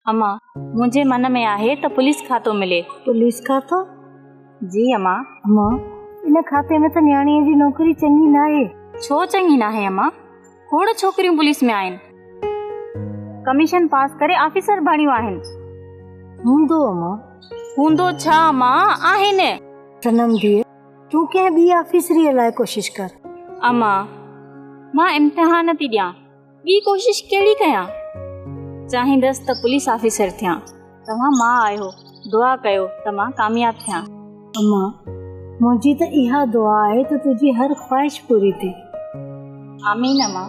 अम्मा मुझे मन में आहे त पुलिस खातो मिले। पुलिस खातो? जी अम्मा। अम्मा इन खाते में तो न्याणीअ जी नौकरी चङी न आहे। छो चङी न आहे अम्मा? खोड़ छोकिरियूं पुलिस में आहिनि, कमीशन पास करे ऑफिसर बणियूं आहिनि। हूंदो अम्मा। हूंदो छा अम्मा, आहिनि। सनम धीअ तूं कंहिं ॿी ऑफिसरीअ लाइ कोशिश कर। अम्मा मां इम्तिहान थी ॾियां, ॿी कोशिश कहिड़ी कयां? चाहींदसि त पुलिस ऑफिसर थियां। तव्हां मां आहियो, दुआ कयो त मां कामयाब थियां। अम्मा मुंहिंजी त इहा दुआ आहे त तुंहिंजी हर ख्वाहिश पूरी थिए। आमीन अम्मा।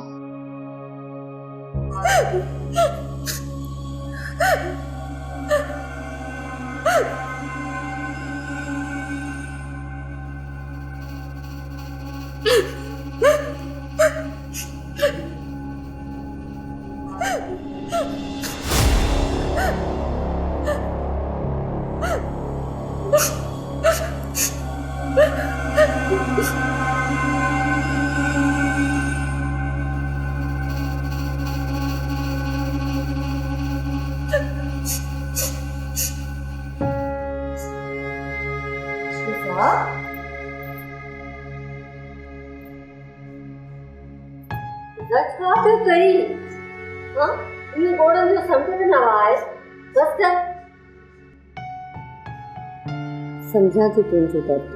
समझा थी तुंहिंजो दर्द,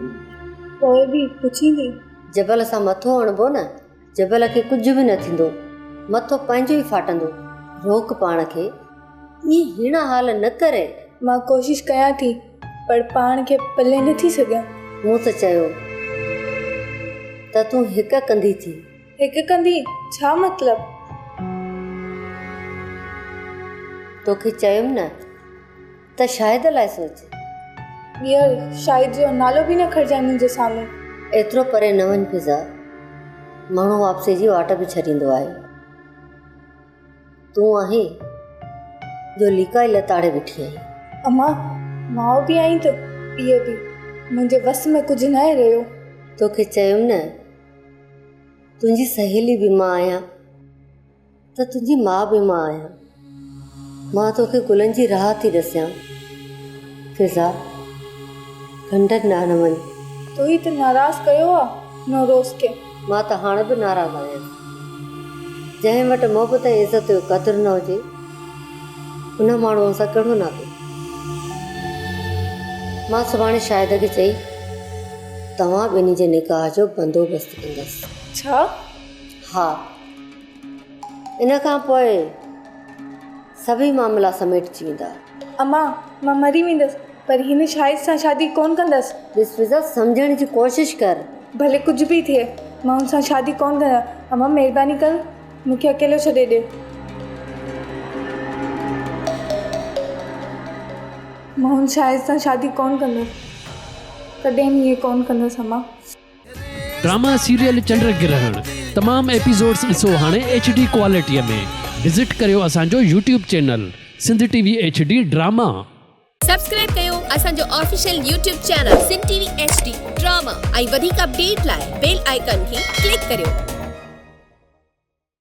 पोइ बि पुछींदी। जबल सां मथो हणबो न, जबल खे कुझु बि न थींदो, मथो पंहिंजो ई फाटंदो। रोक पाण खे, ईअं हीणा हाल न करे। मां कोशिश कयां थी पर पाण खे पले नथी सघां। मूं त चयो त तूं हिकु कंदी थी। हिकु कंदी छा मतलब? तोखे चयुमि न त शाहिद लाइ सोच। ॿीहर शाहिद जो नालो बि न खणजांइ मुंहिंजे साम्हूं। एतिरो परे न वञ फिज़ा, माण्हू वापसी जी वाट बि छॾींदो आहे। तूं आहीं जो लिकाई लताड़े बीठी आहीं। अम्मा माउ बि आई त इहो बि मुंहिंजे वस में कुझु न आहे रहियो। तोखे चयुमि न तुंहिंजी सहेली बि मां आहियां त तुंहिंजी माउ बि मां आहियां। मां तोखे गुलनि जी राह थी ॾसियां। फिज़ा खंडन न वञ। तूं ई त नाराज़ कयो आहे नौरोज़ खे। मां त हाणे बि नाराज़ आहियां। जंहिं वटि मोहबत ऐं इज़त जो क़दुरु न हुजे उन माण्हूअ सां कहिड़ो नातो। मां सुभाणे शाहिद खे चई तव्हां ॿिन्ही जे निकाह जो बंदोबस्तु कंदसि। छा? हा, इन खां पोइ सभई मामला समेटिजी वेंदा। अम्मा मां मरी वेंदसि पर हिन शाहिद सां शादी कोन कंदसि। ॾिस फिज़ा सम्झण जी कोशिश कर। भले कुझु बि थिए मां हुन सां शादी कोन कंदा। अम्मा महिरबानी कर मूंखे अकेलो छॾे ॾे। मां हुन शाहिद सां शादी कोन कंदसि, कॾहिं ईअं कोन कंदसि। अम्मा ड्रामा सीरियल चंडग्रहण तमाम एपिसोड्स ॾिसो हाणे HD क्वालिटीअ में। विज़िट करियो असांजो YouTube channel Sindh TV HD drama. Subscribe कयो असांजो official YouTube channel Sindh TV HD drama ऐं वधीक अपडेट लाइ बेल आइकन खे क्लिक करियो।